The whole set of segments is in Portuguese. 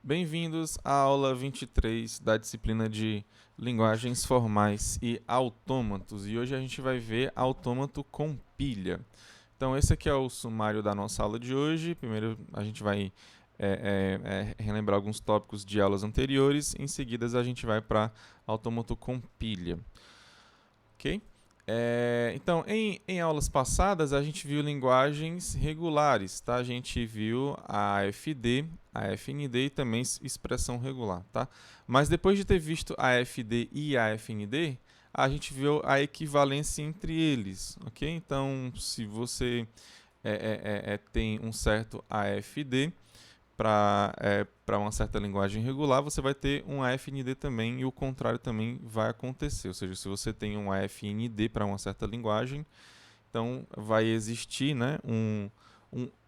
Bem-vindos à aula 23 da disciplina de Linguagens Formais e Autômatos. E hoje a gente vai ver autômato com pilha. Então, esse aqui é o sumário da nossa aula de hoje. Primeiro, a gente vai relembrar alguns tópicos de aulas anteriores. Em seguida, a gente vai para autômato com pilha. Ok? Então, em aulas passadas, a gente viu linguagens regulares, tá? A gente viu a AFD, a FND e também expressão regular, tá? Mas depois de ter visto a AFD e a FND, a gente viu a equivalência entre eles, ok? Então, se você tem um certo AFD, para uma certa linguagem regular, você vai ter um AFND também e o contrário também vai acontecer. Ou seja, se você tem um AFND para uma certa linguagem, então vai existir, né,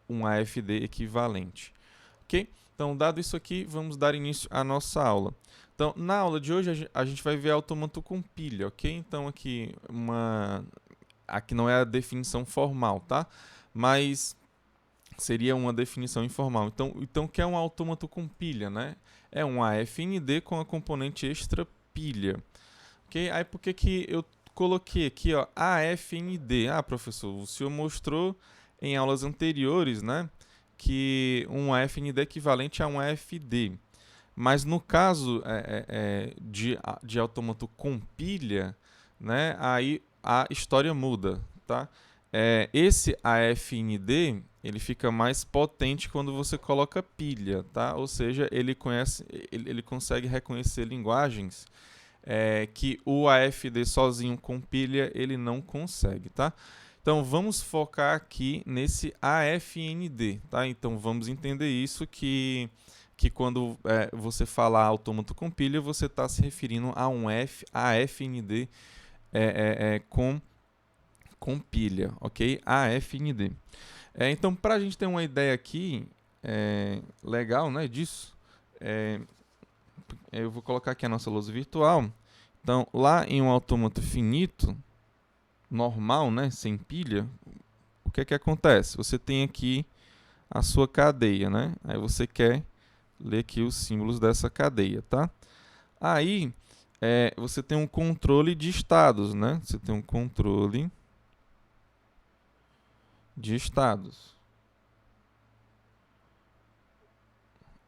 um AFD equivalente. Ok? Então, dado isso aqui, vamos dar início à nossa aula. Então, na aula de hoje, a gente vai ver autômato com pilha, ok? Então, aqui não é a definição formal, tá? Mas seria uma definição informal. Então, o que é um autômato com pilha, né? É um AFND com a componente extra pilha. Ok? Aí por que eu coloquei aqui, ó, AFND? Ah, professor, o senhor mostrou em aulas anteriores, né, que um AFND é equivalente a um AFD. Mas no caso de autômato com pilha, né, aí a história muda, tá? Esse AFND ele fica mais potente quando você coloca pilha, tá? Ou seja, ele consegue reconhecer linguagens que o AFD sozinho com pilha ele não consegue, tá? Então vamos focar aqui nesse AFND, tá? Então vamos entender isso que quando você falar autômato com pilha, você está se referindo a um AFND com pilha, ok? AFND. Então, para a gente ter uma ideia aqui legal, né, disso, eu vou colocar aqui a nossa lousa virtual. Então, lá em um autômato finito, normal, né, sem pilha, o que é que acontece? Você tem aqui a sua cadeia, né? Aí você quer ler aqui os símbolos dessa cadeia, tá? Aí você tem um controle de estados, né? Você tem um controle de estados,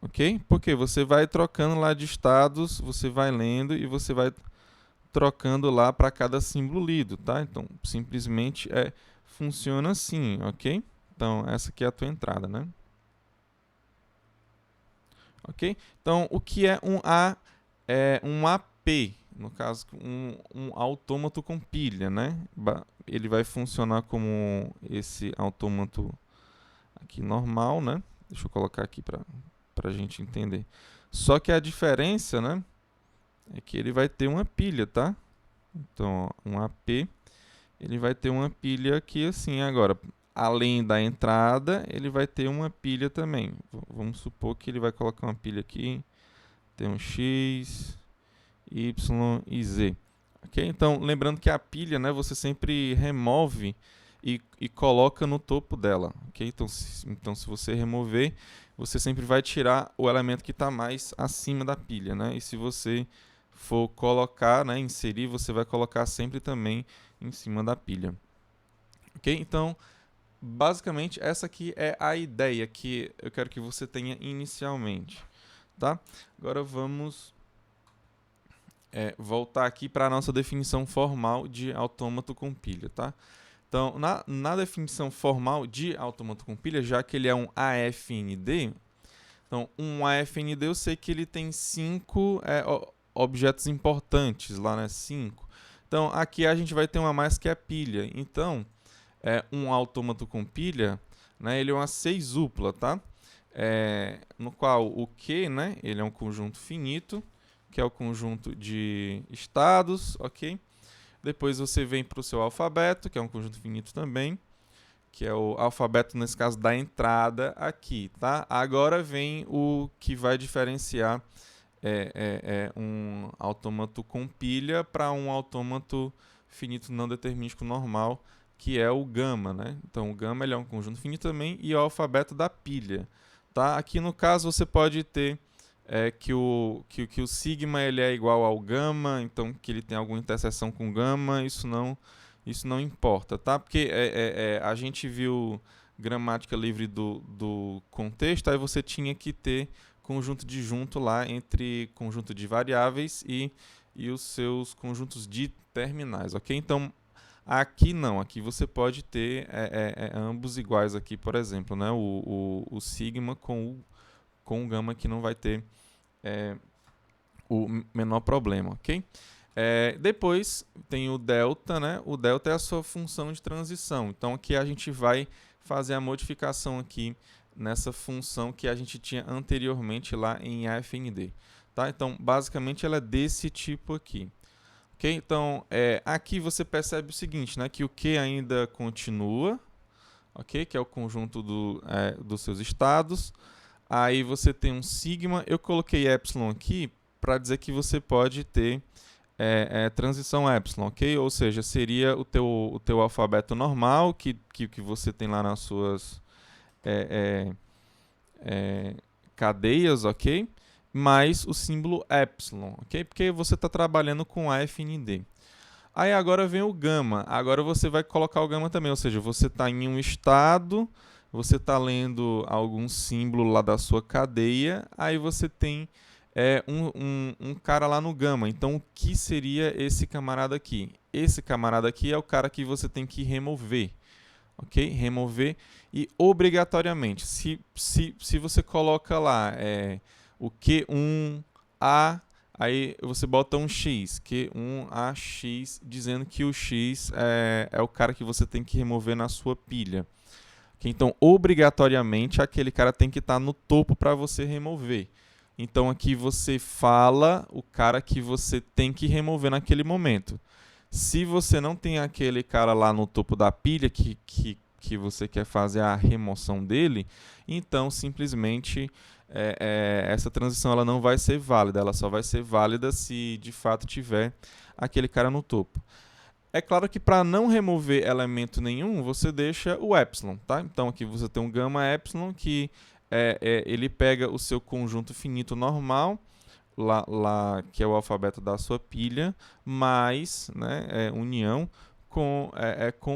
ok? Porque você vai trocando lá de estados, você vai lendo e você vai trocando lá para cada símbolo lido, tá? Então, simplesmente funciona assim, ok? Então, essa aqui é a tua entrada, né? Ok? Então, o que é um um AP? No caso, um autômato com pilha, né? Ele vai funcionar como esse autômato aqui normal, né? Deixa eu colocar aqui para a gente entender. Só que a diferença, né? É que ele vai ter uma pilha, tá? Então, ó, um AP, ele vai ter uma pilha aqui assim. Agora, além da entrada, ele vai ter uma pilha também. Vamos supor que ele vai colocar uma pilha aqui. Tem um X, Y e Z. Okay? Então, lembrando que a pilha, né, você sempre remove e coloca no topo dela. Okay? Então, se você remover, você sempre vai tirar o elemento que está mais acima da pilha. Né? E se você for colocar, né, inserir, você vai colocar sempre também em cima da pilha. Okay? Então, basicamente, essa aqui é a ideia que eu quero que você tenha inicialmente. Tá? Agora vamos voltar aqui para a nossa definição formal de autômato com pilha, tá? Então, na definição formal de autômato com pilha, já que ele é um AFND, então um AFND eu sei que ele tem 5 objetos importantes lá, né? 5. Então, aqui a gente vai ter uma mais que a pilha. Então, um autômato com pilha, né? Ele é uma sextupla, tá? No qual o Q, né? Ele é um conjunto finito, que é o conjunto de estados, ok? Depois você vem para o seu alfabeto, que é um conjunto finito também, que é o alfabeto, nesse caso, da entrada aqui, tá? Agora vem o que vai diferenciar um autômato com pilha para um autômato finito não determinístico normal, que é o gama, né? Então, o gama ele é um conjunto finito também e é o alfabeto da pilha, tá? Aqui, no caso, você pode ter que o sigma ele é igual ao gama, então que ele tem alguma interseção com gama, isso não importa, tá? Porque a gente viu gramática livre do contexto, aí você tinha que ter conjunto disjunto lá entre conjunto de variáveis e os seus conjuntos de terminais, ok? Então, aqui não, aqui você pode ter ambos iguais aqui, por exemplo, né? O sigma com o gama que não vai ter o menor problema, ok? Depois tem o delta, né? O delta é a sua função de transição. Então aqui a gente vai fazer a modificação aqui nessa função que a gente tinha anteriormente lá em AFND. Tá? Então basicamente ela é desse tipo aqui. Okay? Então aqui você percebe o seguinte, né? Que o Q ainda continua, okay? Que é o conjunto dos seus estados. Aí você tem um sigma, eu coloquei epsilon aqui para dizer que você pode ter transição epsilon, ok? Ou seja, seria o teu alfabeto normal que você tem lá nas suas cadeias, ok? Mais o símbolo epsilon, ok? Porque você está trabalhando com AFND. Aí agora vem o gama. Agora você vai colocar o gama também, ou seja, você está em um estado, você está lendo algum símbolo lá da sua cadeia, aí você tem um cara lá no gama. Então, o que seria esse camarada aqui? Esse camarada aqui é o cara que você tem que remover, ok? Remover e obrigatoriamente, se você coloca lá o Q1A, aí você bota um X, Q1AX, dizendo que o X é o cara que você tem que remover na sua pilha. Então, obrigatoriamente, aquele cara tem que estar no topo para você remover. Então, aqui você fala o cara que você tem que remover naquele momento. Se você não tem aquele cara lá no topo da pilha que você quer fazer a remoção dele, então, simplesmente, essa transição ela não vai ser válida. Ela só vai ser válida se, de fato, tiver aquele cara no topo. É claro que para não remover elemento nenhum, você deixa o epsilon, tá? Então aqui você tem um gama epsilon que ele pega o seu conjunto finito normal, lá que é o alfabeto da sua pilha, mais união com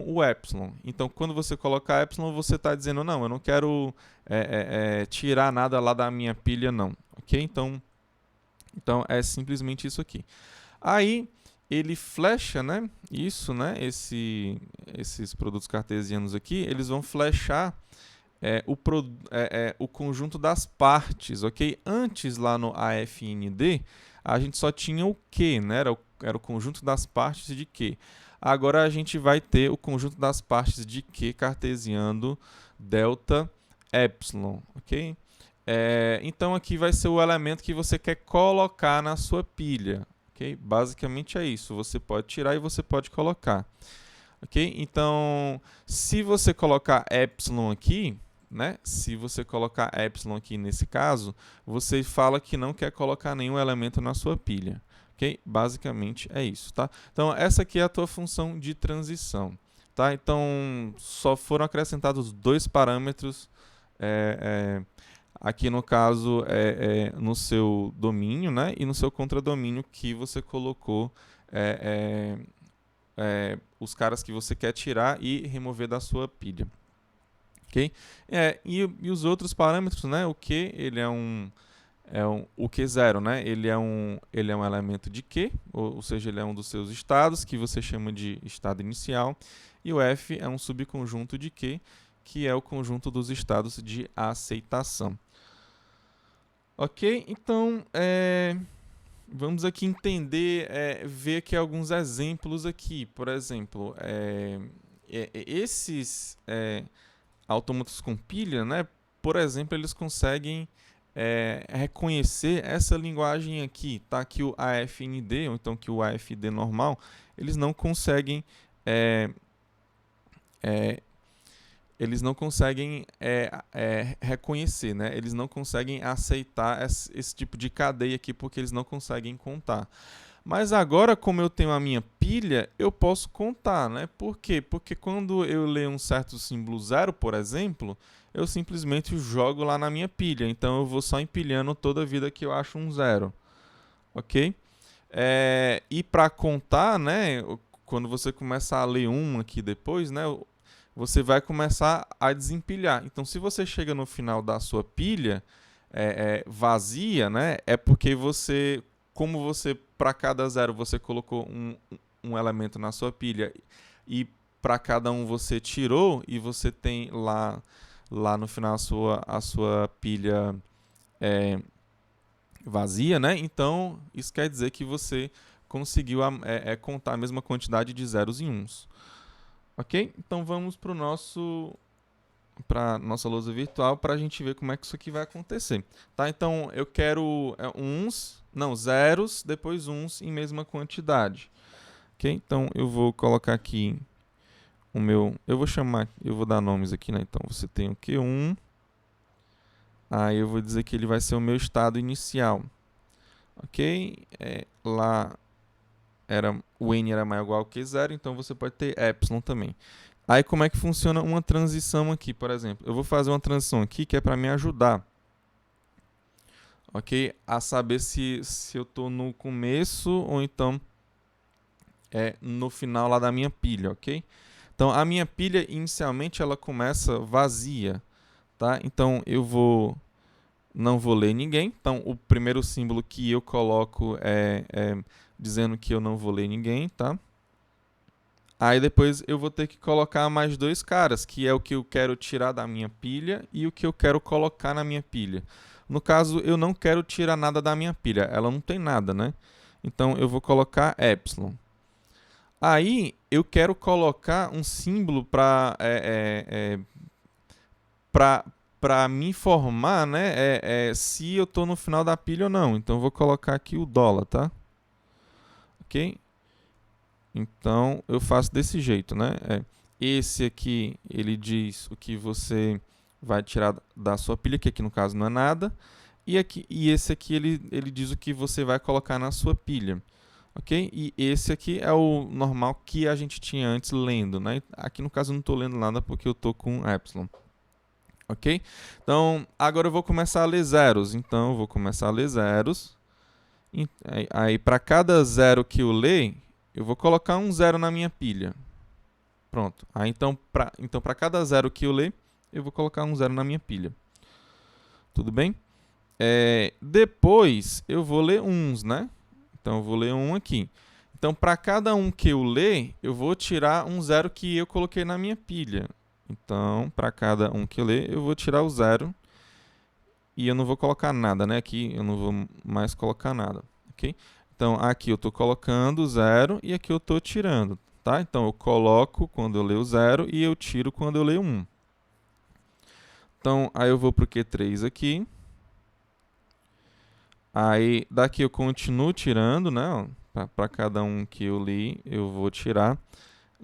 o epsilon. Então quando você colocar epsilon, você está dizendo, não, eu não quero tirar nada lá da minha pilha, não. Ok? Então é simplesmente isso aqui. Aí ele flecha, né? Isso, né? Esses produtos cartesianos aqui, eles vão flechar o conjunto das partes, ok? Antes, lá no AFND, a gente só tinha o Q, né? Era o conjunto das partes de Q. Agora a gente vai ter o conjunto das partes de Q cartesiano delta epsilon, ok? Então aqui vai ser o elemento que você quer colocar na sua pilha. Okay? Basicamente é isso. Você pode tirar e você pode colocar. Okay? Então, se você colocar epsilon aqui, né? Se você colocar epsilon aqui nesse caso, você fala que não quer colocar nenhum elemento na sua pilha. Okay? Basicamente é isso. Tá? Então, essa aqui é a tua função de transição. Tá? Então, só foram acrescentados 2 parâmetros aqui no caso no seu domínio, né, e no seu contradomínio que você colocou os caras que você quer tirar e remover da sua pilha. Okay? E os outros parâmetros, né, o Q, ele o Q0, né, ele é um elemento de Q, ou seja, ele é um dos seus estados, que você chama de estado inicial, e o F é um subconjunto de Q, que é o conjunto dos estados de aceitação. Ok? Então, vamos aqui entender, ver aqui alguns exemplos aqui. Por exemplo, esses autômatos com pilha, né? Por exemplo, eles conseguem reconhecer essa linguagem aqui, tá? Que o AFND, ou então que o AFD normal, eles não conseguem reconhecer, né? Eles não conseguem aceitar esse tipo de cadeia aqui porque eles não conseguem contar. Mas agora, como eu tenho a minha pilha, eu posso contar, né? Por quê? Porque quando eu ler um certo símbolo 0, por exemplo, eu simplesmente jogo lá na minha pilha. Então eu vou só empilhando toda vida que eu acho um 0. Ok? E para contar, né? Quando você começa a ler um aqui depois, né? Você vai começar a desempilhar. Então, se você chega no final da sua pilha vazia, né? É porque você, como você, para cada 0, você colocou um elemento na sua pilha e para cada um você tirou e você tem lá no final a sua pilha vazia, né? Então, isso quer dizer que você conseguiu contar a mesma quantidade de zeros e uns. Ok? Então, vamos para nossa lousa virtual para a gente ver como é que isso aqui vai acontecer. Tá? Então, eu quero zeros, depois uns em mesma quantidade. Ok? Então, eu vou colocar aqui eu vou dar nomes aqui, né? Então, você tem o Q1, aí eu vou dizer que ele vai ser o meu estado inicial. Ok? Lá o n era maior ou igual que 0, então você pode ter epsilon também. Aí como é que funciona uma transição aqui, por exemplo? Eu vou fazer uma transição aqui que é para me ajudar, ok? A saber se eu estou no começo ou então no final lá da minha pilha, ok? Então a minha pilha inicialmente ela começa vazia, tá? Então eu não vou ler ninguém. Então o primeiro símbolo que eu coloco é dizendo que eu não vou ler ninguém, tá? Aí depois eu vou ter que colocar mais dois caras, que é o que eu quero tirar da minha pilha e o que eu quero colocar na minha pilha. No caso, eu não quero tirar nada da minha pilha, ela não tem nada, né? Então eu vou colocar epsilon. Aí eu quero colocar um símbolo para me informar, né? Se eu estou no final da pilha ou não. Então eu vou colocar aqui o dólar, tá? Ok? Então, eu faço desse jeito, né? Esse aqui, ele diz o que você vai tirar da sua pilha, que aqui no caso não é nada. E esse aqui, ele diz o que você vai colocar na sua pilha. Ok? E esse aqui é o normal que a gente tinha antes lendo, né? Aqui no caso eu não estou lendo nada porque eu estou com epsilon. Ok? Então, agora eu vou começar a ler zeros. Então, eu vou começar a ler zeros. Aí para cada zero que eu ler, eu vou colocar um zero na minha pilha. Pronto. Aí, então, para cada zero que eu ler, eu vou colocar um zero na minha pilha. Tudo bem? Depois, eu vou ler uns, né? Então, eu vou ler um aqui. Então, para cada um que eu ler, eu vou tirar um zero que eu coloquei na minha pilha. Então, para cada um que eu ler, eu vou tirar o zero. E eu não vou colocar nada, né? Aqui eu não vou mais colocar nada, ok? Então, aqui eu estou colocando 0 e aqui eu estou tirando, tá? Então, eu coloco quando eu leio 0 e eu tiro quando eu leio 1. Então, aí eu vou para o Q3 aqui. Aí, daqui eu continuo tirando, né? Para cada um que eu li, eu vou tirar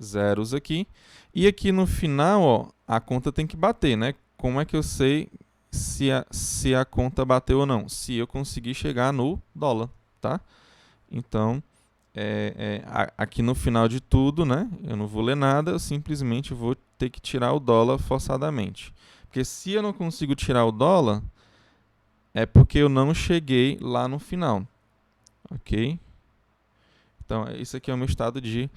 zeros aqui. E aqui no final, ó, a conta tem que bater, né? Como é que eu sei se a conta bateu ou não? Se eu conseguir chegar no dólar, tá? Então, aqui no final de tudo, né? Eu não vou ler nada, eu simplesmente vou ter que tirar o dólar forçadamente. Porque se eu não consigo tirar o dólar, é porque eu não cheguei lá no final, ok? Então, isso aqui é o meu estado de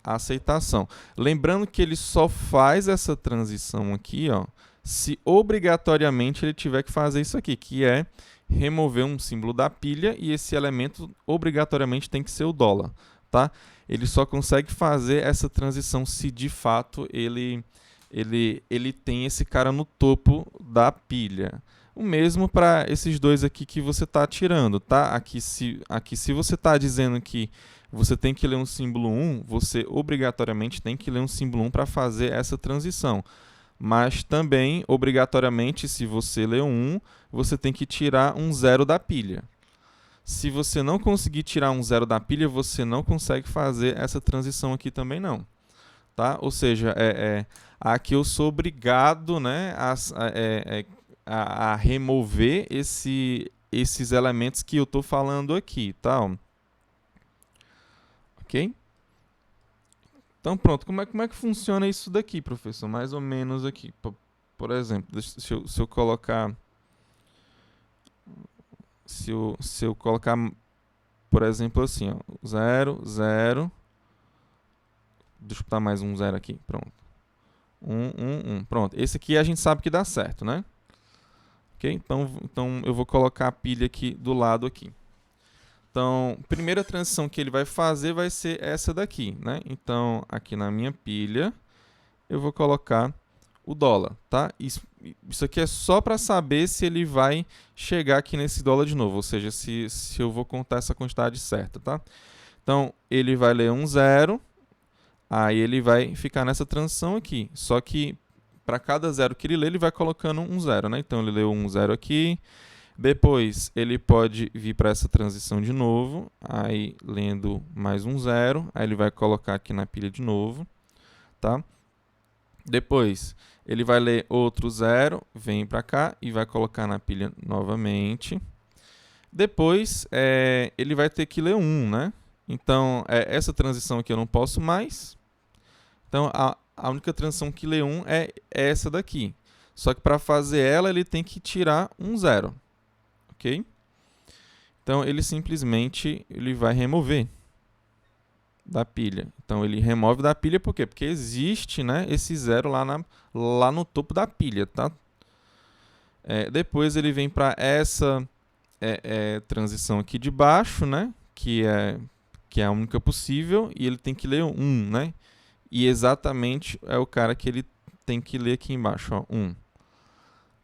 aceitação. Lembrando que ele só faz essa transição aqui, ó, se obrigatoriamente ele tiver que fazer isso aqui, que é remover um símbolo da pilha e esse elemento obrigatoriamente tem que ser o dólar, tá? Ele só consegue fazer essa transição se de fato ele tem esse cara no topo da pilha. O mesmo para esses dois aqui que você está tirando, tá? Aqui se você está dizendo que você tem que ler um símbolo 1, você obrigatoriamente tem que ler um símbolo 1 para fazer essa transição. Mas também, obrigatoriamente, se você ler um 1, você tem que tirar um 0 da pilha. Se você não conseguir tirar um 0 da pilha, você não consegue fazer essa transição aqui também não. Tá? Ou seja, aqui eu sou obrigado, né, a remover esses elementos que eu estou falando aqui. Tá? ok? Então, pronto. Como é que funciona isso daqui, professor? Mais ou menos aqui. Por exemplo, se eu colocar... Se eu colocar, por exemplo, assim, ó, 0, 0... Deixa eu botar mais um 0 aqui. Pronto. 1, 1, 1. Pronto. Esse aqui a gente sabe que dá certo, né? Ok? Então eu vou colocar a pilha aqui do lado aqui. Então, a primeira transição que ele vai fazer vai ser essa daqui, né? Então, aqui na minha pilha, eu vou colocar o dólar, tá? Isso aqui é só para saber se ele vai chegar aqui nesse dólar de novo, ou seja, se eu vou contar essa quantidade certa, tá? Então, ele vai ler um 0, aí ele vai ficar nessa transição aqui. Só que, para cada 0 que ele lê, ele vai colocando um 0, né? Então, ele leu um 0 aqui. Depois, ele pode vir para essa transição de novo, aí lendo mais um 0, aí ele vai colocar aqui na pilha de novo, tá? Depois, ele vai ler outro 0, vem para cá e vai colocar na pilha novamente. Depois, ele vai ter que ler 1, né? Então, essa transição aqui eu não posso mais. Então, a única transição que lê 1 é essa daqui. Só que para fazer ela, ele tem que tirar um 0. Ok? Então, ele simplesmente vai remover da pilha. Então, ele remove da pilha por quê? Porque existe, né, esse 0 lá no topo da pilha. Tá? Depois, ele vem para essa transição aqui de baixo, né, que é a única possível, e ele tem que ler 1. Né? E exatamente é o cara que ele tem que ler aqui embaixo, ó, 1.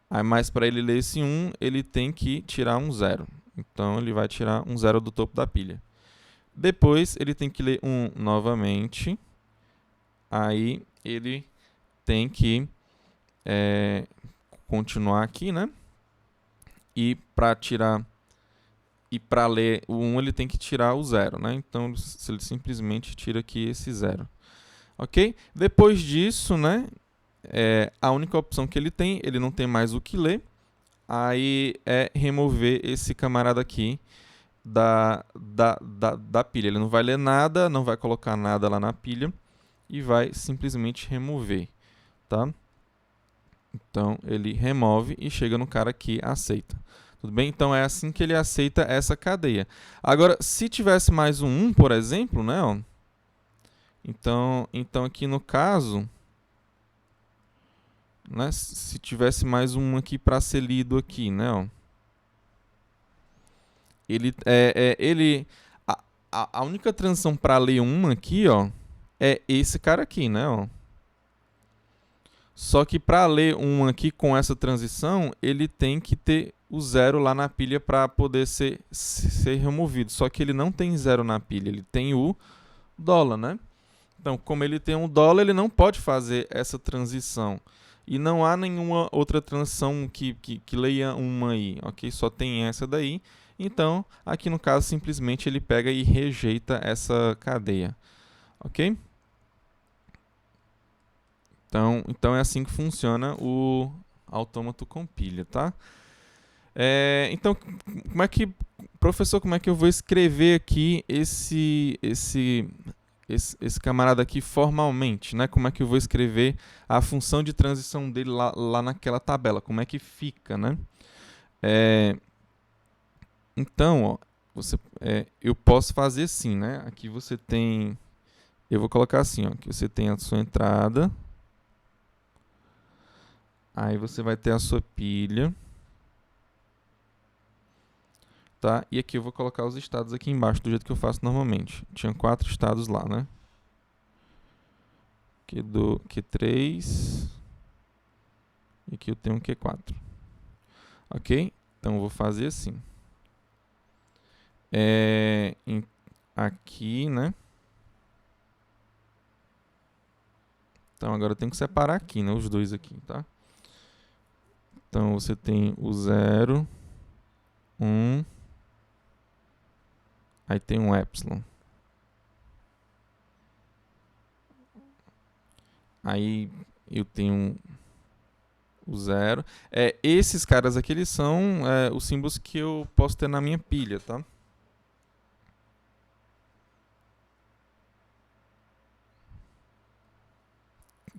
Aí, mas para ele ler esse 1, ele tem que tirar um 0. Então, ele vai tirar um 0 do topo da pilha. Depois, ele tem que ler 1 novamente. Aí, ele tem que continuar aqui, né? E para ler o 1, ele tem que tirar o 0, né? Então, ele simplesmente tira aqui esse 0. Ok? Depois disso, né? A única opção que ele não tem mais o que ler, aí é remover esse camarada aqui da pilha. Ele não vai ler nada, não vai colocar nada lá na pilha e vai simplesmente remover, tá? Então, ele remove e chega no cara que aceita. Tudo bem? Então, é assim que ele aceita essa cadeia. Agora, se tivesse mais um 1, por exemplo, né? Ó, então, aqui no caso... Né? Se tivesse mais um aqui para ser lido aqui, né? Ó. A única transição para ler um aqui, ó, é esse cara aqui, né? Ó. Só que para ler um aqui com essa transição, ele tem que ter o 0 lá na pilha para poder ser removido. Só que ele não tem 0 na pilha, ele tem o dólar, né? Então, como ele tem um dólar, ele não pode fazer essa transição. E não há nenhuma outra transição que leia uma aí, ok? Só tem essa daí. Então, aqui no caso, simplesmente ele pega e rejeita essa cadeia, ok? Então é assim que funciona o autômato compilha, tá? Então, professor, como é que eu vou escrever aqui esse camarada aqui formalmente, né? Como é que eu vou escrever a função de transição dele lá naquela tabela? Como é que fica, né? Então, ó, eu posso fazer assim, né? Aqui você tem... Eu vou colocar assim, ó. Aqui você tem a sua entrada. Aí você vai ter a sua pilha. Tá? E aqui eu vou colocar os estados aqui embaixo, do jeito que eu faço normalmente. Tinha 4 estados lá, né? Q3. E aqui eu tenho um Q4. Ok? Então eu vou fazer assim. Aqui, né? Então agora eu tenho que separar aqui, né? Os dois aqui, tá? Então você tem o 0, 1. Aí tem um epsilon. Aí eu tenho o 0. Esses caras aqui, eles são os símbolos que eu posso ter na minha pilha, tá?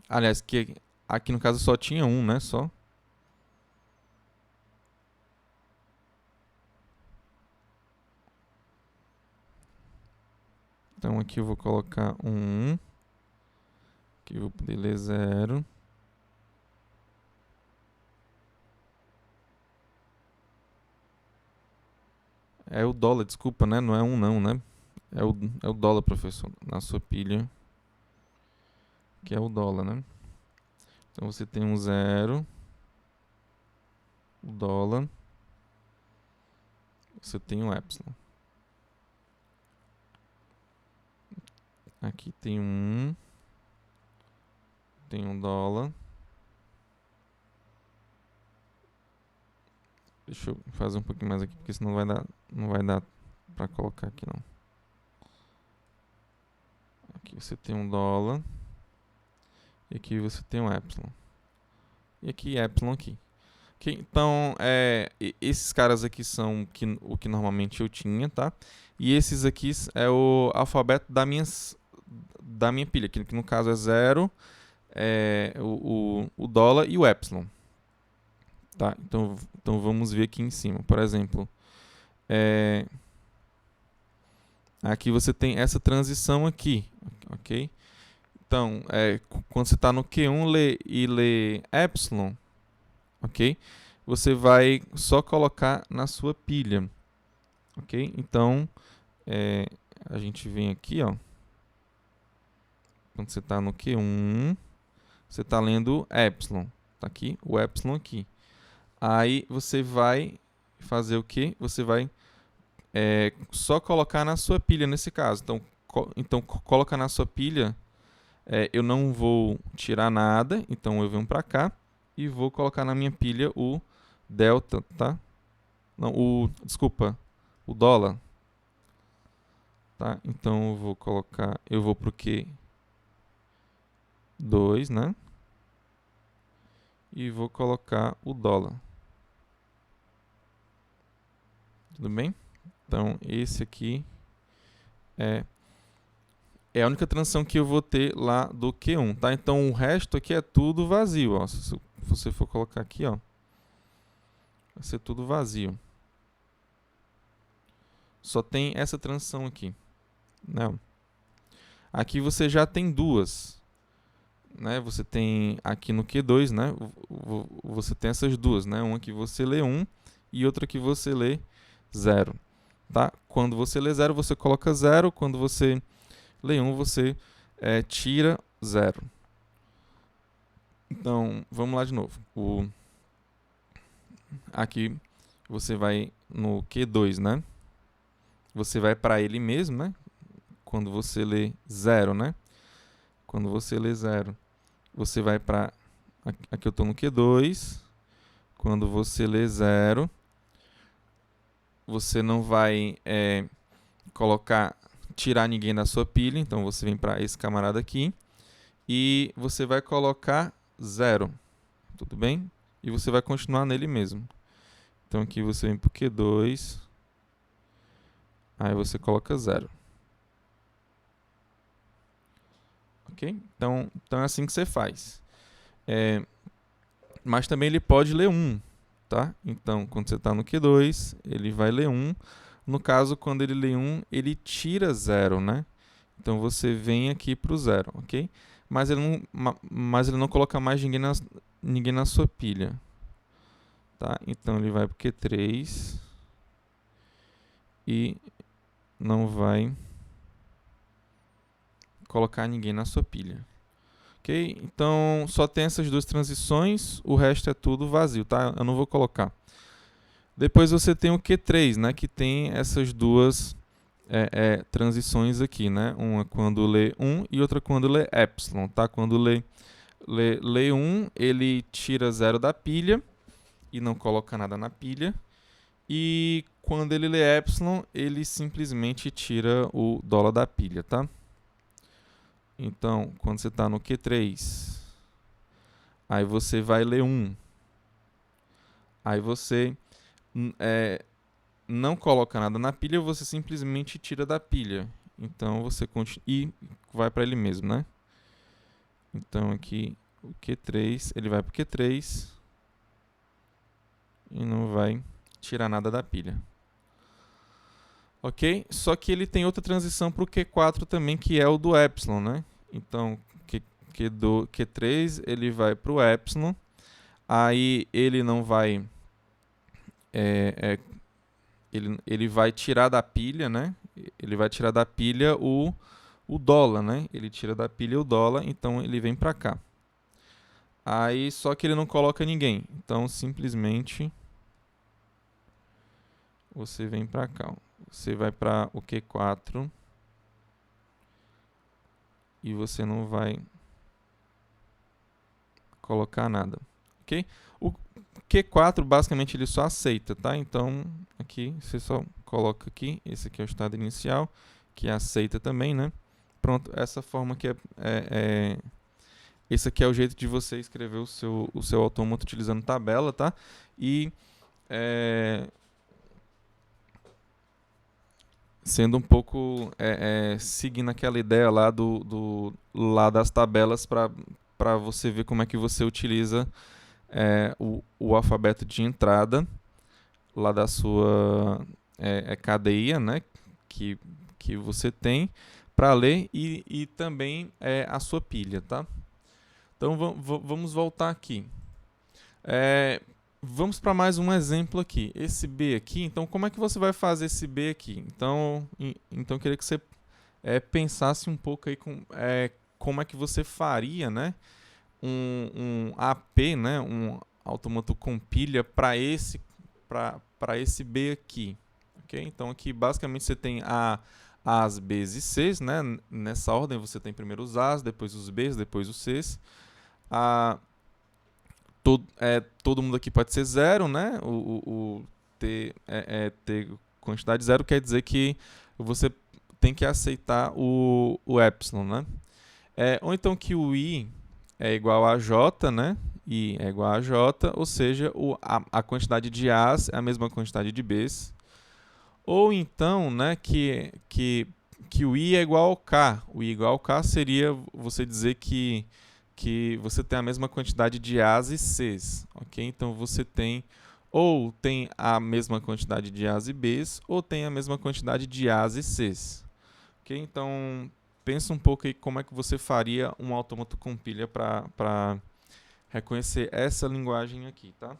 Aliás, que aqui no caso só tinha um, né? Só. Então aqui eu vou colocar um. Aqui eu vou poder ler 0. É o dólar, desculpa, né? Não é um não, né? É o dólar, professor, na sua pilha. Que é o dólar, né? Então você tem um 0. O dólar. Você tem um epsilon. Aqui tem um. Tem um dólar. Deixa eu fazer um pouquinho mais aqui, porque senão não vai dar pra colocar aqui não. Aqui você tem um dólar. E aqui você tem um epsilon. E aqui epsilon aqui. Okay, então, esses caras aqui são o que normalmente eu tinha, tá? E esses aqui é o alfabeto da minha pilha, que no caso é 0, o dólar e o epsilon. Tá? Então vamos ver aqui em cima. Por exemplo, aqui você tem essa transição aqui, ok? Então, quando você está no Q1 lê epsilon, ok? Você vai só colocar na sua pilha, ok? Então, a gente vem aqui, ó. Quando você está no Q1, você está lendo epsilon. Tá aqui, o epsilon aqui. Aí você vai fazer o quê? Você vai só colocar na sua pilha nesse caso. Então coloca na sua pilha. Eu não vou tirar nada, então eu venho para cá e vou colocar na minha pilha o delta, tá? Não, desculpa, o dólar. Tá? Então eu vou pro Q2, né? E vou colocar o dólar. Tudo bem? Então, esse aqui é a única transição que eu vou ter lá do Q1, tá? Então, o resto aqui é tudo vazio, ó. Se você for colocar aqui, ó, vai ser tudo vazio. Só tem essa transição aqui. Não. Aqui você já tem duas. Né? Você tem aqui no Q2, né? Você tem essas duas, né? Uma que você lê 1 e outra que você lê 0. Tá? Quando você lê 0, você coloca 0. Quando você lê 1, você tira 0. Então, vamos lá de novo. Aqui você vai no Q2, né? Você vai para ele mesmo, né? Quando você lê 0, né? Quando você lê 0, você vai para... Aqui eu estou no Q2. Quando você lê 0, você não vai tirar ninguém da sua pilha. Então você vem para esse camarada aqui e você vai colocar 0. Tudo bem? E você vai continuar nele mesmo. Então aqui você vem para o Q2. Aí você coloca 0. Ok? Então é assim que você faz. Mas também ele pode ler 1. Tá? Então, quando você está no Q2, ele vai ler 1. No caso, quando ele lê 1, ele tira 0, né? Então, você vem aqui para o 0, ok? Mas ele não coloca mais ninguém na sua pilha. Tá? Então, ele vai para o Q3 e não vai colocar ninguém na sua pilha. Ok? Então, só tem essas duas transições, o resto é tudo vazio, tá? Eu não vou colocar. Depois você tem o Q3, né? Que tem essas duas transições aqui, né? Uma quando lê 1 e outra quando lê epsilon, tá? Quando lê 1, ele tira 0 da pilha e não coloca nada na pilha. E quando ele lê epsilon, ele simplesmente tira o dólar da pilha, tá? Então, quando você está no Q3, aí você vai ler 1. Aí você não coloca nada na pilha, você simplesmente tira da pilha. Então você continua e vai para ele mesmo, né? Então aqui o Q3, ele vai para o Q3 e não vai tirar nada da pilha. Ok? Só que ele tem outra transição para o Q4 também, que é o do epsilon, né? Então, do Q3 ele vai para o epsilon, aí ele não vai... ele vai tirar da pilha, né? Ele vai tirar da pilha o dólar, né? Ele tira da pilha o dólar, então ele vem para cá. Aí só que ele não coloca ninguém, então simplesmente você vem para cá. Ó. Você vai para o Q4 e você não vai colocar nada, ok? O Q4 basicamente ele só aceita, tá? Então aqui você só coloca aqui, esse aqui é o estado inicial, que aceita também, né? Pronto, essa forma que esse aqui é o jeito de você escrever o seu autômato utilizando tabela, tá? E sendo um pouco seguindo aquela ideia lá lá das tabelas para você ver como é que você utiliza o alfabeto de entrada lá da sua cadeia, né, que você tem para ler e também a sua pilha, tá? Então vamos voltar aqui. Vamos para mais um exemplo aqui. Esse B aqui, então como é que você vai fazer esse B aqui? Então eu queria que você pensasse um pouco aí como é que você faria, né, um AP, né, um autômato com pilha para esse B aqui. Okay? Então aqui basicamente você tem As, Bs e Cs, né? Nessa ordem você tem primeiro os As, depois os Bs, depois os Cs. Todo mundo aqui pode ser zero, né? O T, T quantidade zero quer dizer que você tem que aceitar o epsilon, né? Ou então que o I é igual a J, né? I é igual a J, ou seja, a quantidade de A's é a mesma quantidade de B's. Ou então, né, que o I é igual ao K. O I igual ao K seria você dizer que você tem a mesma quantidade de A's e C's, ok? Então você tem a mesma quantidade de A's e B's, ou tem a mesma quantidade de A's e C's. Ok? Então pensa um pouco aí como é que você faria um autômato com pilha para reconhecer essa linguagem aqui, tá?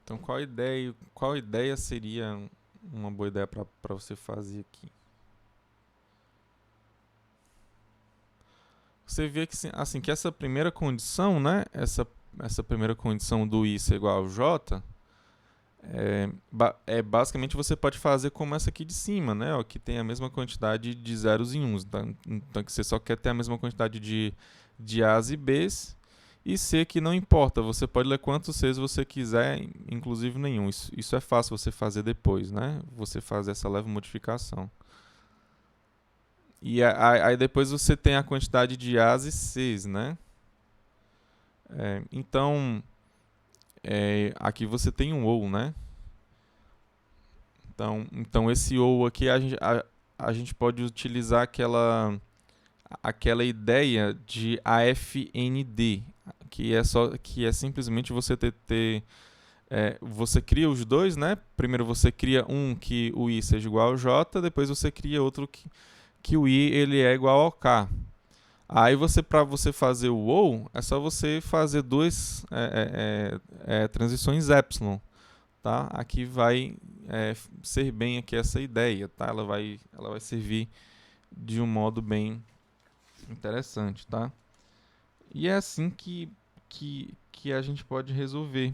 Então, qual ideia seria uma boa ideia para você fazer aqui? Você vê que, assim, que essa primeira condição, né? Essa primeira condição do I ser igual ao J, basicamente você pode fazer como essa aqui de cima, né? Ó, que tem a mesma quantidade de zeros e uns. Então, que você só quer ter a mesma quantidade de A's e B's. E C que não importa, você pode ler quantos Cs você quiser, inclusive nenhum. Isso é fácil você fazer depois, né? Você faz essa leve modificação. E aí depois você tem a quantidade de A's e C's, né? Então, aqui você tem um OU, né? Então esse OU aqui a gente pode utilizar aquela ideia de AFND, que é simplesmente você você cria os dois, né? Primeiro você cria um que o I seja igual ao J, depois você cria outro que o I ele é igual ao K. Aí para você fazer o OU, é só você fazer duas transições epsilon, tá? Aqui vai ser bem aqui essa ideia, tá? Ela vai servir de um modo bem interessante, tá? E é assim que a gente pode resolver,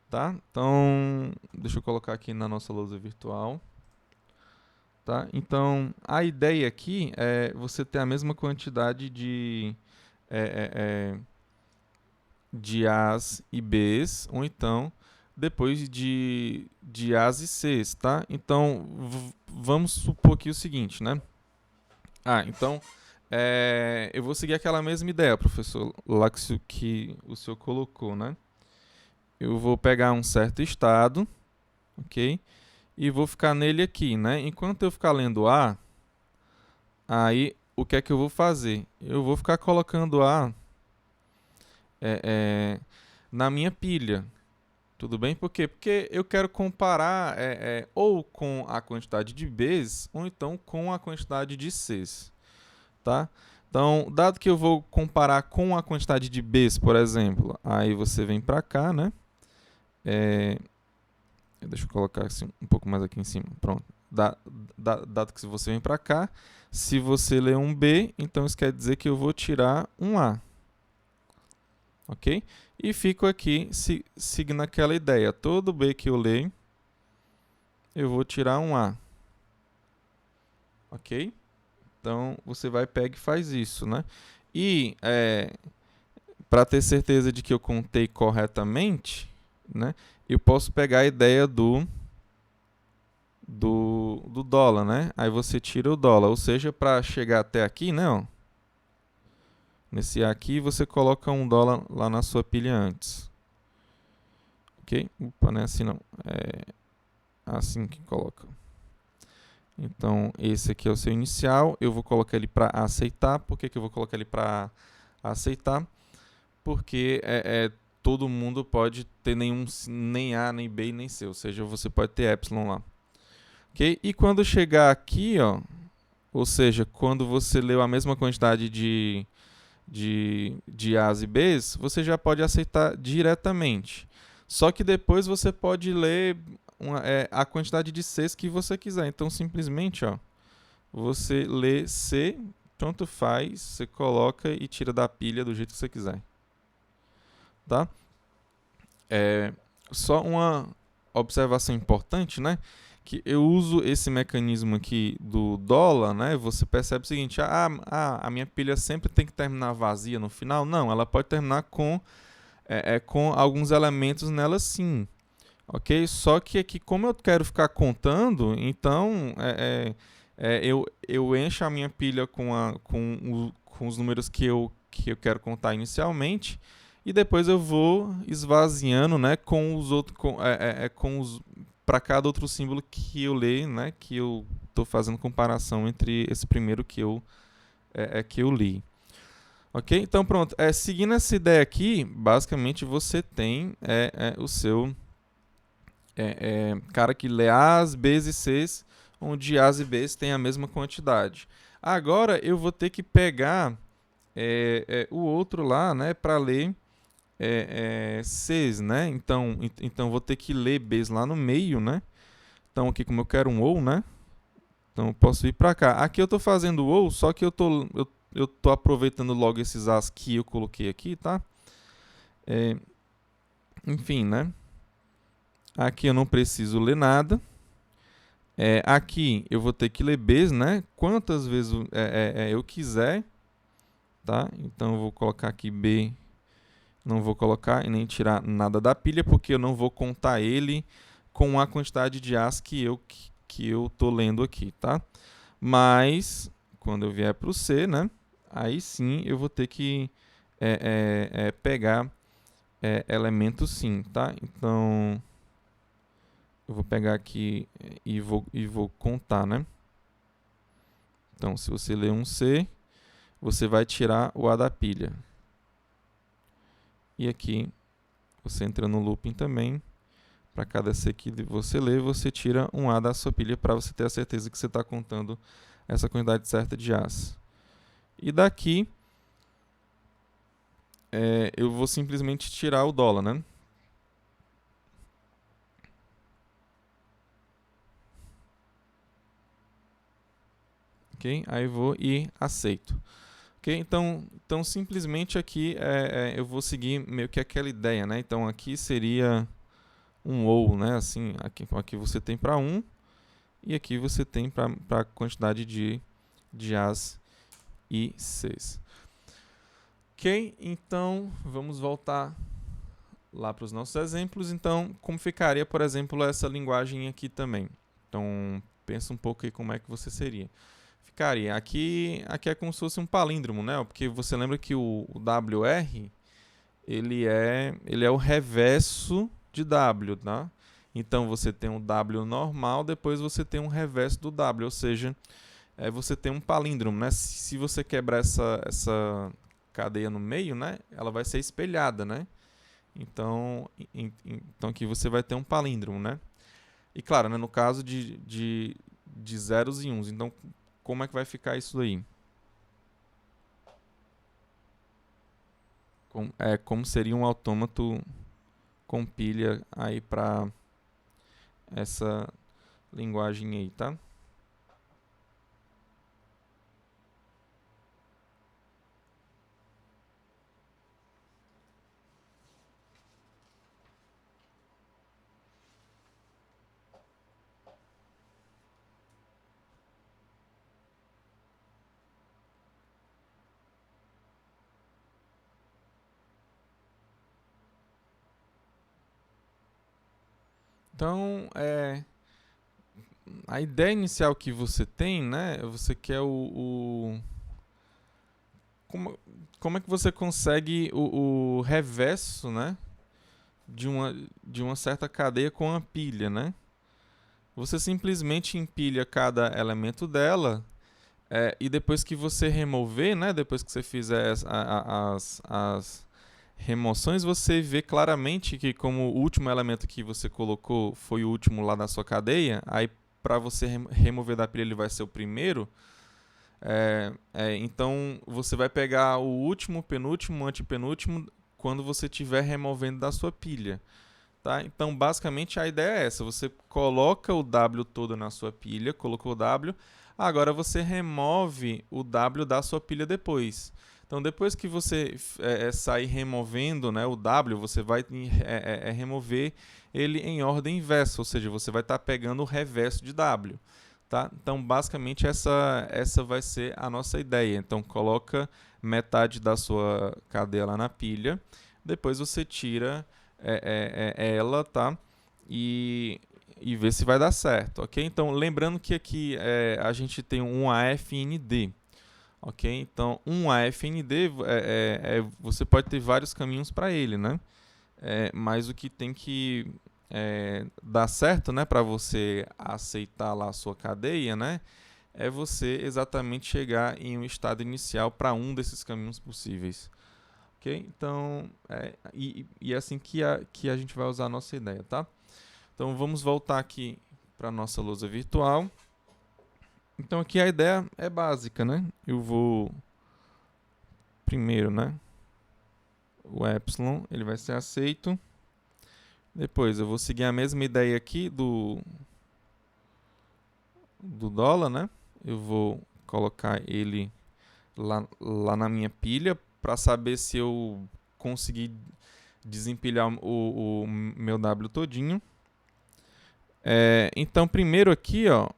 tá? Então, deixa eu colocar aqui na nossa lousa virtual. Tá? Então, a ideia aqui é você ter a mesma quantidade de A's e B's, ou então depois de As e Cs, tá? Então, vamos supor aqui o seguinte, né? Então, eu vou seguir aquela mesma ideia, professor, lá que o senhor colocou, né? Eu vou pegar um certo estado, ok? E vou ficar nele aqui, né? Enquanto eu ficar lendo A, aí o que é que eu vou fazer? Eu vou ficar colocando A na minha pilha. Tudo bem? Por quê? Porque eu quero comparar ou com a quantidade de Bs ou então com a quantidade de Cs. Tá? Então, dado que eu vou comparar com a quantidade de Bs, por exemplo, aí você vem para cá, né? Deixa eu colocar assim, um pouco mais aqui em cima. Pronto. Dado que você vem para cá, se você ler um B, então isso quer dizer que eu vou tirar um A. Ok? E fico aqui seguindo aquela ideia. Todo B que eu ler, eu vou tirar um A. Ok? Então, você vai, pega e faz isso, né? E, para ter certeza de que eu contei corretamente, né? Eu posso pegar a ideia do dólar, né? Aí você tira o dólar. Ou seja, para chegar até aqui, né? Ó, nesse A aqui, você coloca um dólar lá na sua pilha antes. Ok? Opa, não é assim não. É assim que coloca. Então, esse aqui é o seu inicial. Eu vou colocar ele para aceitar. Por que eu vou colocar ele para aceitar? Porque todo mundo pode ter nem A, nem B, nem C. Ou seja, você pode ter epsilon lá. Ok? E quando chegar aqui, ó, ou seja, quando você leu a mesma quantidade de A's e B's, você já pode aceitar diretamente. Só que depois você pode ler a quantidade de C's que você quiser. Então, simplesmente, ó, você lê C, tanto faz, você coloca e tira da pilha do jeito que você quiser. Tá? Só uma observação importante, né? Que eu uso esse mecanismo aqui do dólar, né? Você percebe o seguinte: a minha pilha sempre tem que terminar vazia no final? Não, ela pode terminar com alguns elementos nela sim, ok? Só que aqui, como eu quero ficar contando, então eu encho a minha pilha com os números que eu quero contar inicialmente e depois eu vou esvaziando, né, com os outros, com os para cada outro símbolo que eu leio, né, que eu estou fazendo comparação entre esse primeiro que eu li. Ok? Então pronto. Seguindo essa ideia aqui, basicamente você tem o seu cara que lê A's, B's e C's, onde A's e B's têm a mesma quantidade. Agora eu vou ter que pegar o outro lá, né, para ler Cs, né? Então vou ter que ler Bs lá no meio, né? Então aqui como eu quero um ou, né? Então eu posso ir para cá. Aqui eu estou fazendo ou, só que eu tô aproveitando logo esses As que eu coloquei aqui, tá? Enfim, né? Aqui eu não preciso ler nada. Aqui eu vou ter que ler Bs, né? Quantas vezes eu quiser, tá? Então eu vou colocar aqui B. Não vou colocar e nem tirar nada da pilha, porque eu não vou contar ele com a quantidade de As que eu tô lendo aqui, tá? Mas, quando eu vier para o C, né? Aí sim eu vou ter que pegar elementos sim, tá? Então, eu vou pegar aqui e vou contar, né? Então, se você ler um C, você vai tirar o A da pilha. E aqui, você entra no looping também. Para cada C que você lê, você tira um A da sua pilha para você ter a certeza que você está contando essa quantidade certa de As. E daqui, eu vou simplesmente tirar o dólar, né? Ok? Aí vou e aceito. Ok? Então simplesmente aqui eu vou seguir meio que aquela ideia, né? Então aqui seria um ou, né? Assim, aqui você tem para 1 e aqui você tem para a quantidade de As e Cs. Ok? Então vamos voltar lá para os nossos exemplos. Então, como ficaria, por exemplo, essa linguagem aqui também? Então, pensa um pouco aí como é que você seria. Ficaria, aqui é como se fosse um palíndromo, né? Porque você lembra que o WR, ele é o reverso de W, tá? Então, você tem um W normal, depois você tem um reverso do W, ou seja, você tem um palíndromo, né? Se você quebrar essa cadeia no meio, né? Ela vai ser espelhada, né? Então aqui você vai ter um palíndromo, né? E claro, né, no caso de zeros e uns. Então, como é que vai ficar isso aí? Como seria um autômato com pilha aí para essa linguagem aí, tá? Então, a ideia inicial que você tem, né? Você quer como, como é que você consegue o reverso, né? De uma certa cadeia com a pilha, né? Você simplesmente empilha cada elemento dela e depois que você remover, né? Depois que você fizer as remoções, você vê claramente que como o último elemento que você colocou foi o último lá na sua cadeia, aí para você remover da pilha ele vai ser o primeiro. Então você vai pegar o último, penúltimo, antepenúltimo quando você estiver removendo da sua pilha. Tá? Então, basicamente, a ideia é essa. Você coloca o W todo na sua pilha, colocou o W, agora você remove o W da sua pilha depois. Então, depois que você sair removendo, né, o W, você vai remover ele em ordem inversa, ou seja, você vai estar pegando o reverso de W. Tá? Então, basicamente, essa vai ser a nossa ideia. Então, coloca metade da sua cadeia lá na pilha, depois você tira ela, tá? E ver se vai dar certo, ok? Então, lembrando que aqui a gente tem um AFND, ok? Então, um AFND, você pode ter vários caminhos para ele, né? Mas o que tem que dar certo, né, para você aceitar lá a sua cadeia, né? É você exatamente chegar em um estado inicial para um desses caminhos possíveis. Ok? Então, é assim que a gente vai usar a nossa ideia, tá? Então, vamos voltar aqui para a nossa lousa virtual. Então, aqui a ideia é básica, né? Eu vou, primeiro, né? O epsilon, ele vai ser aceito. Depois, eu vou seguir a mesma ideia aqui do dólar, né? Eu vou colocar ele lá na minha pilha para saber se eu consegui desempilhar o meu W todinho. Então, primeiro aqui, ó,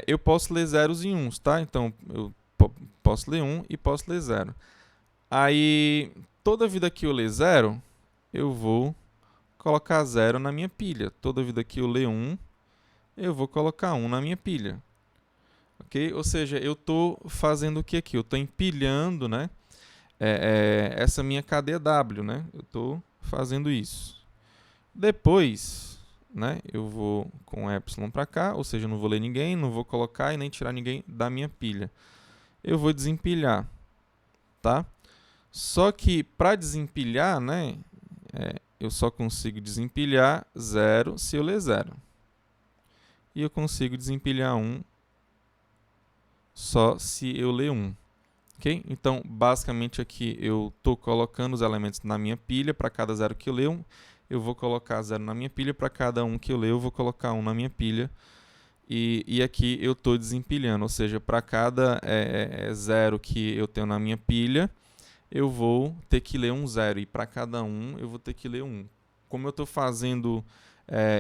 eu posso ler zeros e uns, tá? Então, eu posso ler 1 e posso ler 0. Aí, toda vida que eu ler 0, eu vou colocar 0 na minha pilha. Toda vida que eu ler 1, eu vou colocar 1 na minha pilha. Ok? Ou seja, eu estou fazendo o que aqui? Eu estou empilhando, né? Essa minha cadeia W, né? Eu estou fazendo isso. Depois, né, eu vou com epsilon para cá, ou seja, eu não vou ler ninguém, não vou colocar e nem tirar ninguém da minha pilha. Eu vou desempilhar, tá? Só que para desempilhar, né, eu só consigo desempilhar 0 se eu ler 0. E eu consigo desempilhar 1 só se eu ler 1. Okay? Então, basicamente aqui eu estou colocando os elementos na minha pilha para cada 0 que eu leio. Eu vou colocar 0 na minha pilha, para cada 1 que eu leio, eu vou colocar 1 na minha pilha. E aqui eu estou desempilhando, ou seja, para cada 0 que eu tenho na minha pilha, eu vou ter que ler um 0. E para cada 1, eu vou ter que ler 1. Como eu estou fazendo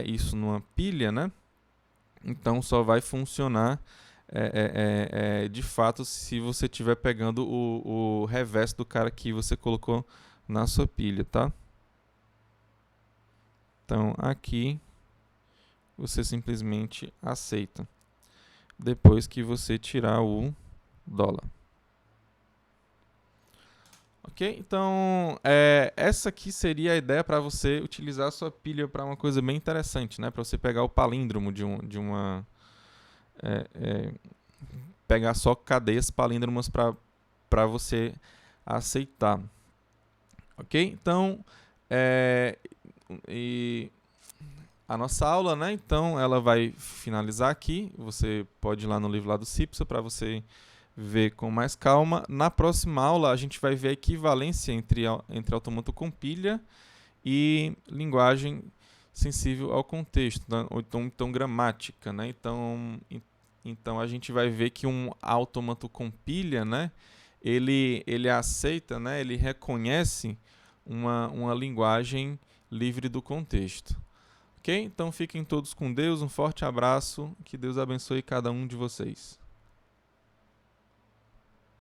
isso numa pilha, né? Então só vai funcionar de fato se você estiver pegando o reverso do cara que você colocou na sua pilha, tá? Então, aqui você simplesmente aceita, depois que você tirar o dólar. Ok? Então, essa aqui seria a ideia para você utilizar a sua pilha para uma coisa bem interessante, né? Para você pegar o palíndromo de uma... pegar só cadeias palíndromas para você aceitar. Ok? Então, e a nossa aula, né? Então, ela vai finalizar aqui. Você pode ir lá no livro lá do Cipso para você ver com mais calma. Na próxima aula, a gente vai ver a equivalência entre autômato com pilha e linguagem sensível ao contexto, né? Ou então gramática, né? Então a gente vai ver que um autômato com pilha, né? Ele aceita, né? Ele reconhece uma linguagem livre do contexto. Ok? Então fiquem todos com Deus, um forte abraço, que Deus abençoe cada um de vocês.